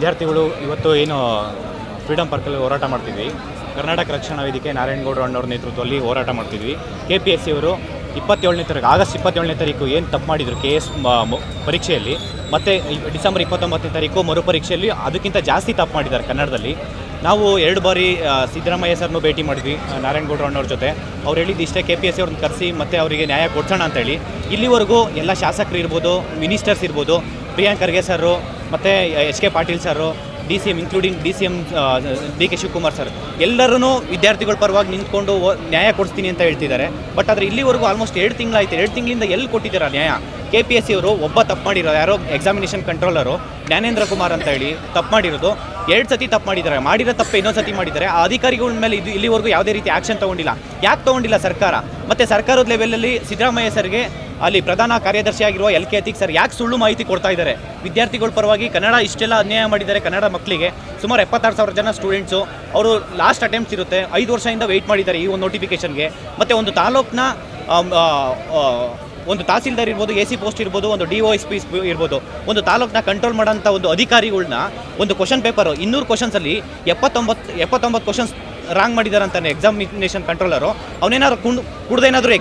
ವಿದ್ಯಾರ್ಥಿಗಳು ಇವತ್ತು ಏನು ಫ್ರೀಡಮ್ ಪಾರ್ಕಲ್ಲಿ ಹೋರಾಟ ಮಾಡ್ತಿದ್ವಿ. ಕರ್ನಾಟಕ ರಕ್ಷಣಾ ವೇದಿಕೆ ನಾರಾಯಣಗೌಡರು ಅಣ್ಣವ್ರ ನೇತೃತ್ವದಲ್ಲಿ ಹೋರಾಟ ಮಾಡ್ತಿದ್ವಿ. KPSC ಅವರು 27ನೇ ತಾರೀಕು ಆಗಸ್ಟ್ 27ನೇ ತಾರೀಕು ಏನು ತಪ್ಪು ಮಾಡಿದರು KS ಪರೀಕ್ಷೆಯಲ್ಲಿ, ಮತ್ತು ಡಿಸೆಂಬರ್ 29ನೇ ತಾರೀಕು ಮರುಪರೀಕ್ಷೆಯಲ್ಲಿ ಅದಕ್ಕಿಂತ ಜಾಸ್ತಿ ತಪ್ಪು ಮಾಡಿದ್ದಾರೆ ಕನ್ನಡದಲ್ಲಿ. ನಾವು 2 ಬಾರಿ ಸಿದ್ದರಾಮಯ್ಯ ಸರ್ನು ಭೇಟಿ ಮಾಡಿದ್ವಿ ನಾರಾಯಣಗೌಡರು ಅಣ್ಣವ್ರ ಜೊತೆ. ಅವ್ರು ಹೇಳಿದ್ದು ಇಷ್ಟೇ, KPSC ಅವ್ರನ್ನ ಕರೆಸಿ ಮತ್ತು ಅವರಿಗೆ ನ್ಯಾಯ ಕೊಡ್ಸೋಣ ಅಂತೇಳಿ. ಇಲ್ಲಿವರೆಗೂ ಎಲ್ಲ ಶಾಸಕರು ಇರ್ಬೋದು, ಮಿನಿಸ್ಟರ್ಸ್ ಇರ್ಬೋದು, ಪ್ರಿಯಾಂಕ್ ಖರ್ಗೆ ಸರು ಮತ್ತು HK ಪಾಟೀಲ್ ಸರು, DCM including DCM DK Shivakumar sir ಎಲ್ಲರೂ ವಿದ್ಯಾರ್ಥಿಗಳ ಪರವಾಗಿ ನಿಂತ್ಕೊಂಡು ನ್ಯಾಯ ಕೊಡಿಸ್ತೀನಿ ಅಂತ ಹೇಳ್ತಿದ್ದಾರೆ. ಬಟ್ ಆದರೆ ಇಲ್ಲಿವರೆಗೂ ಆಲ್ಮೋಸ್ಟ್ 2 ತಿಂಗಳಾಯ್ತು. 2 ತಿಂಗಳಿಂದ ಎಲ್ಲಿ ಕೊಟ್ಟಿದ್ದಾರೆ ನ್ಯಾಯ? KPSC ಅವರು ಒಬ್ಬ ತಪ್ಪು ಮಾಡಿರೋ, ಯಾರೋ ಎಕ್ಸಾಮಿನೇಷನ್ ಕಂಟ್ರೋಲರು ಜ್ಞಾನೇಂದ್ರ ಕುಮಾರ್ ಅಂತ ಹೇಳಿ ತಪ್ಪು ಮಾಡಿರೋದು 2 ಸತಿ ತಪ್ಪು ಮಾಡಿದ್ದಾರೆ. ಮಾಡಿರೋ ತಪ್ಪು ಇನ್ನೊಂದು ಸತಿ ಮಾಡಿದ್ದಾರೆ. ಆ ಅಧಿಕಾರಿಗಳ ಮೇಲೆ ಇಲ್ಲಿವರೆಗೂ ಯಾವುದೇ ರೀತಿ ಆ್ಯಕ್ಷನ್ ತೊಗೊಂಡಿಲ್ಲ. ಯಾಕೆ ತೊಗೊಂಡಿಲ್ಲ ಸರ್ಕಾರ? ಮತ್ತು ಸರ್ಕಾರದ ಲೆವೆಲಲ್ಲಿ ಸಿದ್ದರಾಮಯ್ಯ ಸರ್ಗೆ ಅಲ್ಲಿ ಪ್ರಧಾನ ಕಾರ್ಯದರ್ಶಿ ಆಗಿರುವ LK ಅತೀಕ್ ಸರ್ ಯಾಕೆ ಸುಳ್ಳು ಮಾಹಿತಿ ಕೊಡ್ತಾ ಇದ್ದಾರೆ? ವಿದ್ಯಾರ್ಥಿಗಳ ಪರವಾಗಿ ಕನ್ನಡ ಇಷ್ಟೆಲ್ಲ ಅನ್ಯಾಯ ಮಾಡಿದ್ದಾರೆ. ಕನ್ನಡ ಮಕ್ಕಳಿಗೆ ಸುಮಾರು 76,000 ಜನ ಸ್ಟೂಡೆಂಟ್ಸು, ಅವರು ಲಾಸ್ಟ್ ಅಟೆಂಪ್ಟ್ಸ್ ಇರುತ್ತೆ, 5 ವರ್ಷದಿಂದ ವೆಯ್ಟ್ ಮಾಡಿದ್ದಾರೆ ಈ ಒಂದು ನೋಟಿಫಿಕೇಷನ್ಗೆ. ಮತ್ತು ಒಂದು ತಾಲೂಕಿನ ಒಂದು ತಹಸೀಲ್ದಾರ್ ಇರ್ಬೋದು, AC ಪೋಸ್ಟ್ ಇರ್ಬೋದು, ಒಂದು DOSP ಇರ್ಬೋದು, ಒಂದು ತಾಲೂಕನ್ನ ಕಂಟ್ರೋಲ್ ಮಾಡೋಂಥ ಒಂದು ಅಧಿಕಾರಿಗಳನ್ನ ಒಂದು ಕ್ವಶನ್ ಪೇಪರು 200 ಕ್ವಶನ್ಸಲ್ಲಿ 79 ಕ್ವಶನ್ಸ್ ರಾಂಗ್ ಮಾಡಿದ್ದಾರೆ ಅಂತಾನೆ ಎಕ್ಸಾಮಿನೇಷನ್ ಕಂಟ್ರೋಲರು. ಅವನೇನಾದ್ರು ಕುಡ್ದೇನಾದರೂ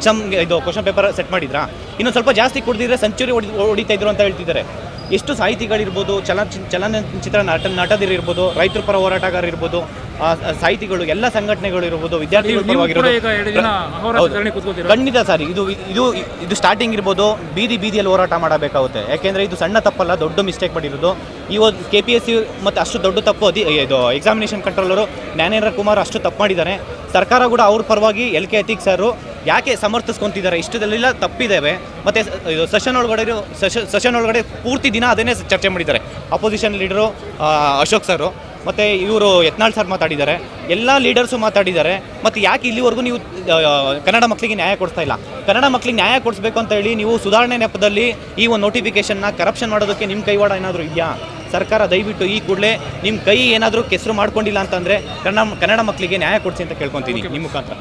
ಇದು ಕ್ವಶನ್ ಪೇಪರ್ ಸೆಟ್ ಮಾಡಿದ್ರಾ? ಇನ್ನೊಂದು ಸ್ವಲ್ಪ ಜಾಸ್ತಿ ಕುಡ್ದಿದ್ರೆ ಸೆಂಚುರಿ ಹೊಡಿತಾ ಇದ್ರು ಅಂತ ಹೇಳ್ತಿದ್ದಾರೆ. ಎಷ್ಟು ಸಾಹಿತಿಗಳಿರ್ಬೋದು, ಚಲನಚಿತ್ರ ನಟದಿರಿರ್ಬೋದು, ರೈತರ ಪರ ಹೋರಾಟಗಾರ ಇರ್ಬೋದು, ಸಾಹಿತಿಗಳು, ಎಲ್ಲ ಸಂಘಟನೆಗಳು ಇರ್ಬೋದು, ವಿದ್ಯಾರ್ಥಿಗಳ ಪರವಾಗಿರೋದು. ಖಂಡಿತ ಸರ್, ಇದು ಸ್ಟಾರ್ಟಿಂಗ್ ಇರ್ಬೋದು. ಬೀದಿಯಲ್ಲಿ ಹೋರಾಟ ಮಾಡಬೇಕಾಗುತ್ತೆ. ಯಾಕೆಂದರೆ ಇದು ಸಣ್ಣ ತಪ್ಪಲ್ಲ, ದೊಡ್ಡ ಮಿಸ್ಟೇಕ್ ಮಾಡಿರೋದು. ಇವತ್ತು KPSC ಮತ್ತು ಅಷ್ಟು ದೊಡ್ಡ ತಪ್ಪು ಇದು ಎಕ್ಸಾಮಿನೇಷನ್ ಕಂಟ್ರೋಲರು ಜ್ಞಾನೇಂದ್ರ ಕುಮಾರ್ ಅಷ್ಟು ತಪ್ಪು ಮಾಡಿದ್ದಾರೆ. ಸರ್ಕಾರ ಕೂಡ ಅವ್ರ ಪರವಾಗಿ LK ಅತೀಕ್ ಸರ್ ಯಾಕೆ ಸಮರ್ಥಿಸ್ಕೊತಿದ್ದಾರೆ? ಇಷ್ಟದಲ್ಲೆಲ್ಲ ತಪ್ಪಿದ್ದೇವೆ. ಮತ್ತು ಇದು ಸೆಷನ್ ಒಳಗಡೆ ಪೂರ್ತಿ ದಿನ ಅದನ್ನೇ ಚರ್ಚೆ ಮಾಡಿದ್ದಾರೆ. ಅಪೋಸಿಷನ್ ಲೀಡರು ಅಶೋಕ್ ಸರು ಮತ್ತು ಇವರು ಯತ್ನಾಳ್ ಸರ್ ಮಾತಾಡಿದ್ದಾರೆ, ಎಲ್ಲ ಲೀಡರ್ಸು ಮಾತಾಡಿದ್ದಾರೆ. ಮತ್ತು ಯಾಕೆ ಇಲ್ಲಿವರೆಗೂ ನೀವು ಕನ್ನಡ ಮಕ್ಕಳಿಗೆ ನ್ಯಾಯ ಕೊಡಿಸ್ತಾ ಇಲ್ಲ? ಕನ್ನಡ ಮಕ್ಕಳಿಗೆ ನ್ಯಾಯ ಕೊಡಿಸ್ಬೇಕು ಅಂತ ಹೇಳಿ ನೀವು ಸುಧಾರಣೆ ನೆಪದಲ್ಲಿ ಈ ಒಂದು ನೋಟಿಫಿಕೇಷನ್ನ ಕರಪ್ಷನ್ ಮಾಡೋದಕ್ಕೆ ನಿಮ್ಮ ಕೈವಾಡ ಏನಾದರೂ ಇದೆಯಾ? ಸರ್ಕಾರ ದಯವಿಟ್ಟು ಈ ಕೂಡಲೇ ನಿಮ್ಮ ಕೈ ಏನಾದರೂ ಕೆಸರು ಮಾಡ್ಕೊಂಡಿಲ್ಲ ಅಂತಂದರೆ ಕನ್ನಡ ಮಕ್ಕಳಿಗೆ ನ್ಯಾಯ ಕೊಡಿಸಿ ಅಂತ ಕೇಳ್ಕೊತೀನಿ ನಿಮ್ಮ ಮುಖಾಂತರ.